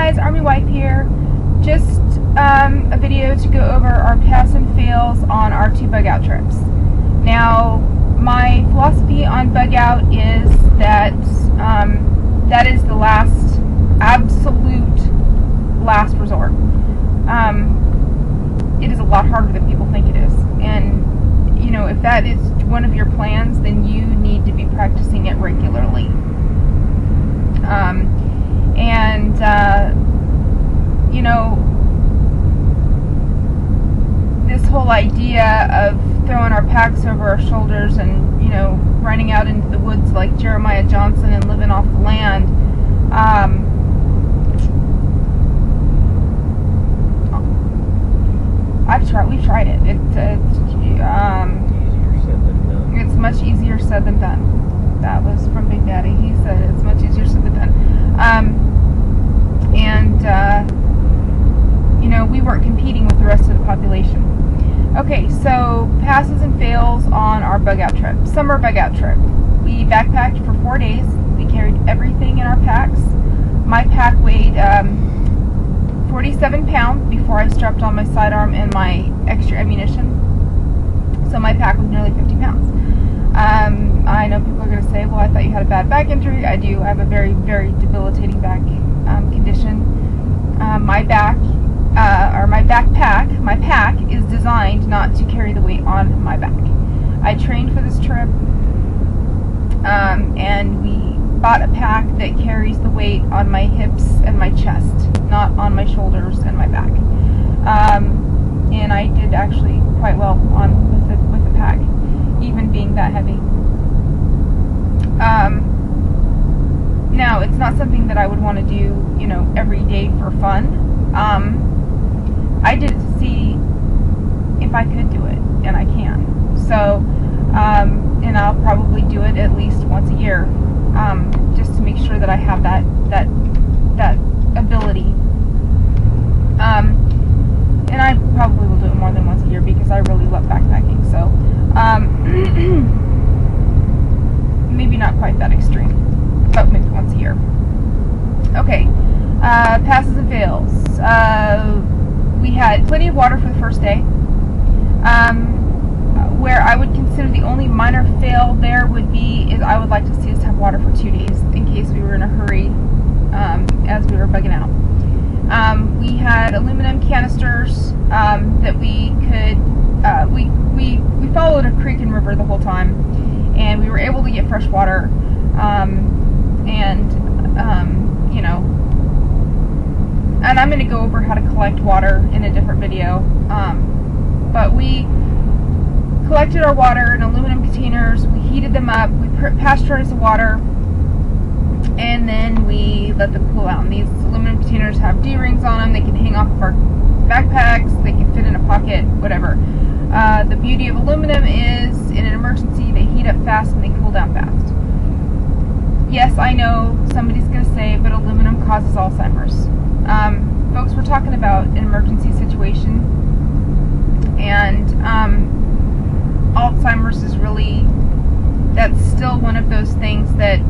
guys, Army Wife here. Just a video to go over our pass and fails on our 2 bug out trips. Now, my philosophy on bug out is that that is the last, absolute last resort. It is a lot harder than people think it is, and you know, if that is one of your plans, then you need to be practicing it regularly. You know, this whole idea of throwing our packs over our shoulders and, you know, running out into the woods like Jeremiah Johnson and living off the land, we've tried it. It's much easier said than done. That was from Big Daddy. He said it's much easier said than done. You know, we weren't competing with the rest of the population. Okay, so passes and fails on our bug out trip. Summer bug out trip. We backpacked for 4 days. We carried everything in our packs. My pack weighed 47 pounds before I strapped on my sidearm and my extra ammunition. So my pack was nearly 50 pounds. I know people are going to say, well, I thought you had a bad back injury. I do. I have a very, very debilitating back condition. My pack is designed not to carry the weight on my back. I trained for this trip, and we bought a pack that carries the weight on my hips and my chest, not on my shoulders and my back. And I did actually quite well with the pack, even being that heavy. Now, it's not something that I would want to do, you know, every day for fun. I did it to see if I could do it, and I can. So, and I'll probably do it at least once a year, just to make sure that I have that ability. And I probably will do it more than once a year because I really love backpacking. So, maybe not quite that extreme, but maybe once a year. Okay, passes and fails. We had plenty of water for the first day. Where I would consider the only minor fail there would be is I would like to see us have water for 2 days in case we were in a hurry as we were bugging out. We had aluminum canisters that we could, we followed a creek and river the whole time, and we were able to get fresh water, you know, and I'm going to go over how to collect water in a different video, but we collected our water in aluminum containers, we heated them up, we pasteurized the water, and then we let them cool out. And these aluminum containers have D-rings on them. They can hang off of our backpacks, they can fit in a pocket, whatever. The beauty of aluminum is, in an emergency, they heat up fast and they cool down fast. Yes, I know somebody's going to say, but aluminum causes Alzheimer's. Folks, we're talking about an emergency situation, and Alzheimer's is really, that's still one of those things that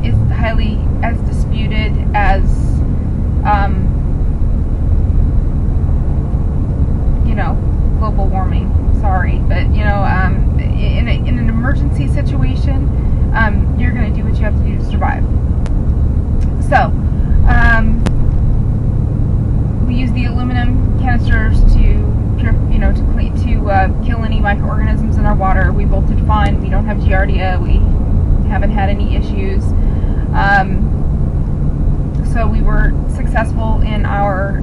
is highly as disputed as, you know, global warming. Sorry, but you know, in an emergency situation, you're going to do what you have to do to survive. So, we use the aluminum canisters to, you know, to kill any microorganisms in our water. We both did fine. We don't have Giardia. We haven't had any issues. So we were successful in our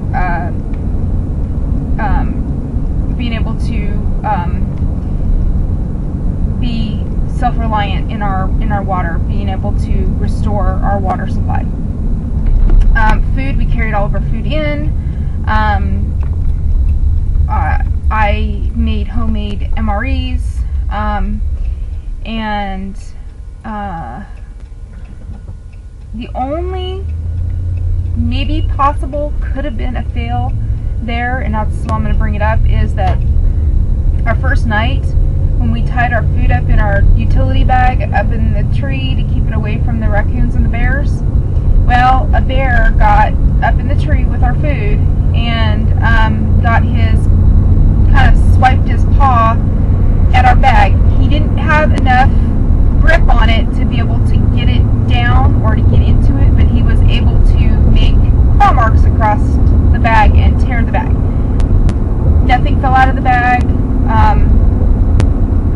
being able to be self-reliant in our water, being able to restore our water supply. Food, we carried all of our food in. I made homemade MREs, and the only maybe possible could have been a fail there, and that's why I'm going to bring it up, is that our first night when we tied our food up in our utility bag up in the tree to keep it away from the raccoons and the bears, well, a bear got up in the tree with our food and got his, kind of swiped his paw at our bag. He didn't have enough grip on it to be able to get it down or to get into it, but he was able to make claw marks across the bag and tear the bag. Nothing fell out of the bag.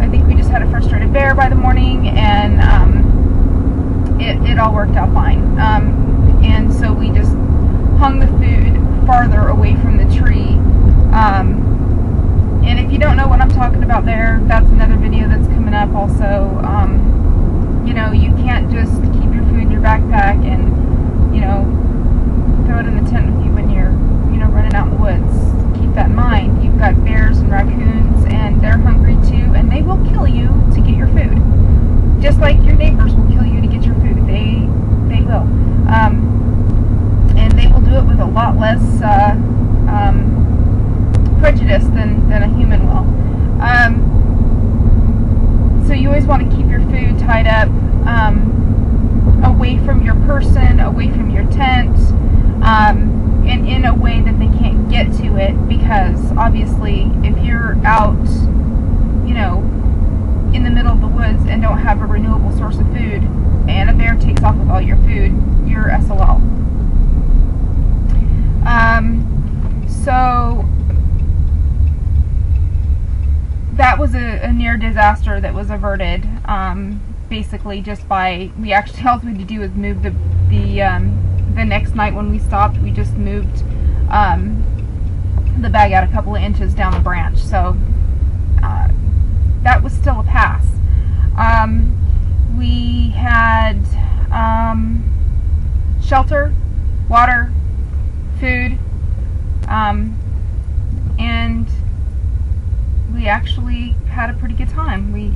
I think we just had a frustrated bear by the morning, and it all worked out fine. And so we just hung the food farther away from the tree. And if you don't know what I'm talking about there, that's another video that's coming up also. You know, you can't just keep your food in your backpack and, you know, throw it in the tent with you when you're, you know, running out in the woods. Keep that in mind. You've got bears and raccoons, and they're hungry too, and they will kill you to get your food. Just like your neighbors will kill you to get your food. They will. And they will do it with a lot less prejudice than a human will. So you always want to keep your food tied up away from your person, away from your tent, and in a way that they can't get to it, because obviously if you're out, you know, in the middle of the woods and don't have a renewable source of food, and a bear takes off with all your food, you're SOL. So that was a near disaster that was averted, basically just by, all we had to do was move the next night when we stopped, we just moved the bag out a couple of inches down the branch. So that was still a pass. We had shelter, water, food, and we actually had a pretty good time. We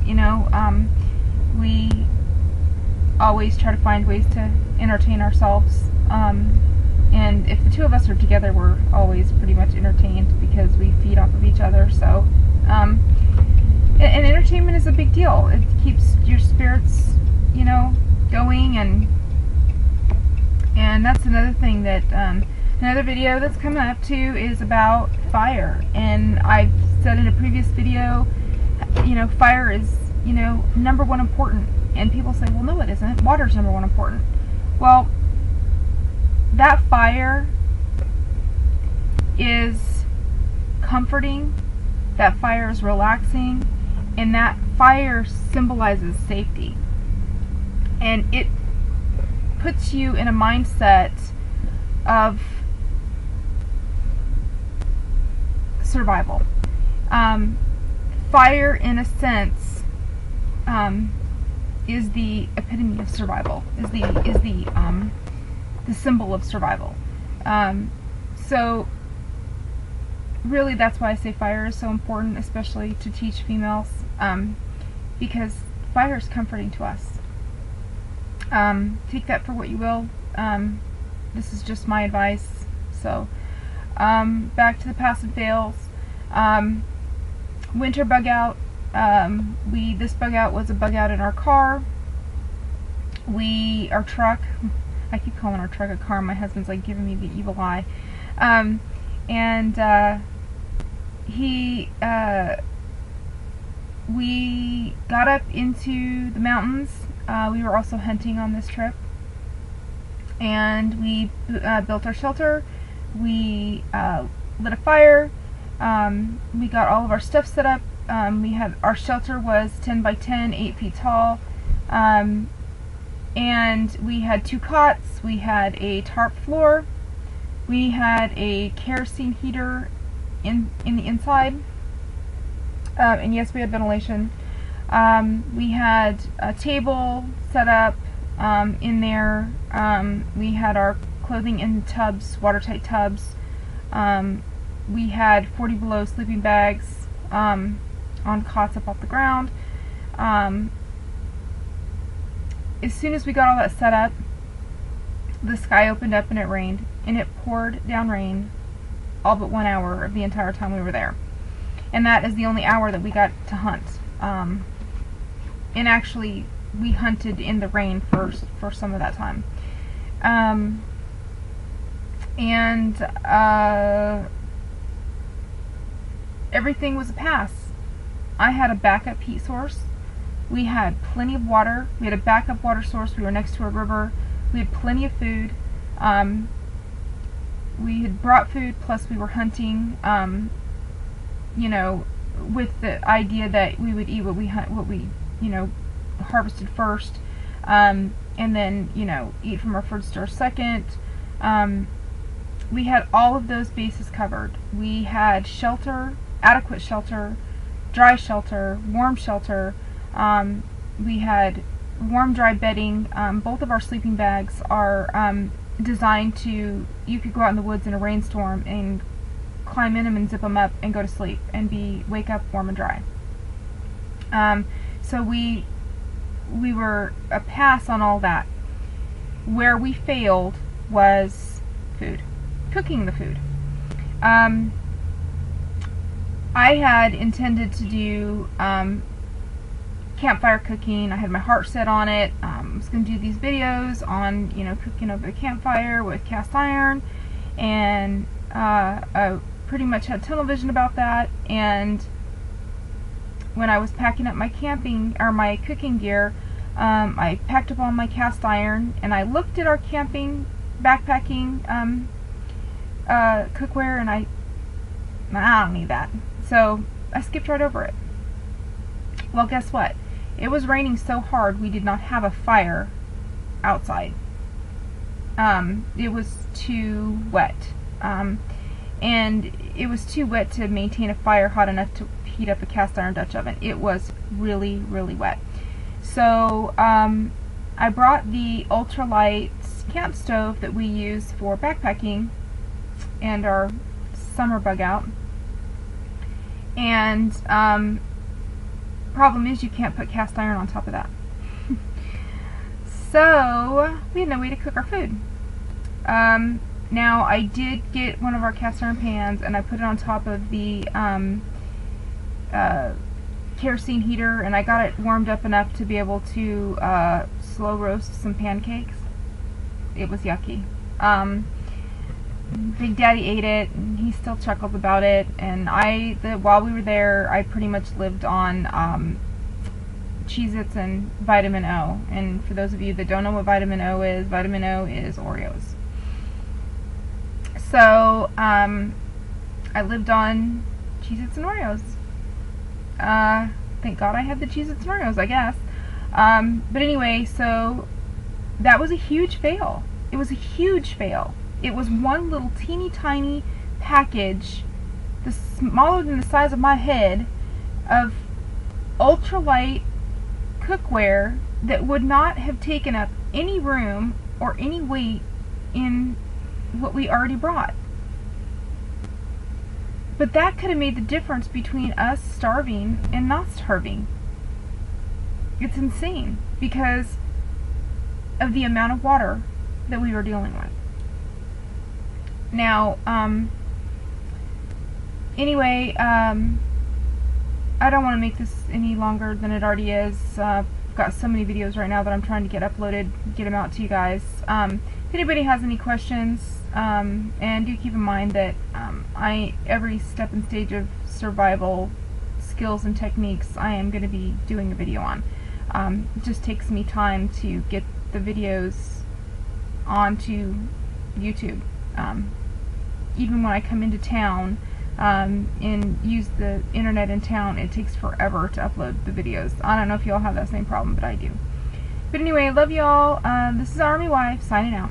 always try to find ways to entertain ourselves, and if the two of us are together, we're always pretty much entertained because we feed off of each other. So and entertainment is a big deal. It keeps your spirits, you know, going, and that's another thing that another video that's coming up too is about fire. And I've said in a previous video, you know, fire is, you know, #1 important, and people say, well, no, it isn't. Water's #1 important. Well, that fire is comforting, that fire is relaxing, and that fire symbolizes safety. And it puts you in a mindset of survival. Fire, in a sense, is the epitome of survival. Is the symbol of survival. So really, that's why I say fire is so important, especially to teach females, because fire is comforting to us. Take that for what you will. This is just my advice. So back to the pass and fails. Winter bug out. This bug out was a bug out in our car. Our truck, I keep calling our truck a car, my husband's like giving me the evil eye. We got up into the mountains. We were also hunting on this trip, and we built our shelter. We lit a fire. We got all of our stuff set up. Our shelter was 10 by 10, 8 feet tall, and we had 2 cots. We had a tarp floor. We had a kerosene heater in the inside, and yes, we had ventilation. We had a table set up in there. We had our clothing in tubs, watertight tubs. We had 40 below sleeping bags on cots up off the ground. As soon as we got all that set up, the sky opened up and it rained, and it poured down rain all but 1 hour of the entire time we were there. And that is the only hour that we got to hunt. And actually, we hunted in the rain for some of that time. and everything was a pass. I had a backup heat source. We had plenty of water. We had a backup water source. We were next to a river. We had plenty of food. We had brought food, plus we were hunting, you know, with the idea that we would eat what we you know, harvested first, and then, you know, eat from our food store second. We had all of those bases covered. We had shelter, adequate shelter, dry shelter, warm shelter. We had warm, dry bedding. Both of our sleeping bags are designed to, you could go out in the woods in a rainstorm and climb in them and zip them up and go to sleep and wake up warm and dry. So we were a pass on all that. Where we failed was food, cooking the food. I had intended to do campfire cooking. I had my heart set on it. I was going to do these videos on, you know, cooking over the campfire with cast iron, and I pretty much had tunnel vision about that. And when I was packing up my camping or my cooking gear, I packed up all my cast iron, and I looked at our camping backpacking cookware, and I don't need that. So I skipped right over it. Well, guess what? It was raining so hard we did not have a fire outside. It was too wet. And it was too wet to maintain a fire hot enough to heat up a cast iron Dutch oven. It was really, really wet. So I brought the ultralight camp stove that we use for backpacking and our summer bug out. And problem is, you can't put cast iron on top of that. So we had no way to cook our food. Now I did get one of our cast iron pans, and I put it on top of the kerosene heater, and I got it warmed up enough to be able to slow roast some pancakes. It was yucky. Big Daddy ate it, and he still chuckled about it. And while we were there, I pretty much lived on Cheez-Its and vitamin O. And for those of you that don't know what vitamin O is Oreos. So I lived on Cheez-Its and Oreos. Thank God I had the Cheez-Its and Oreos, I guess. But anyway, so that was a huge fail. It was a huge fail. It was one little teeny tiny package, smaller than the size of my head, of ultralight cookware that would not have taken up any room or any weight in what we already brought. But that could have made the difference between us starving and not starving. It's insane because of the amount of water that we were dealing with. Now, anyway, I don't want to make this any longer than it already is. I've got so many videos right now that I'm trying to get uploaded, get them out to you guys. If anybody has any questions, and do keep in mind that every step and stage of survival skills and techniques I am going to be doing a video on. It just takes me time to get the videos onto YouTube. Even when I come into town and use the internet in town, it takes forever to upload the videos. I don't know if y'all have that same problem, but I do. But anyway, I love y'all. This is Army Wife, signing out.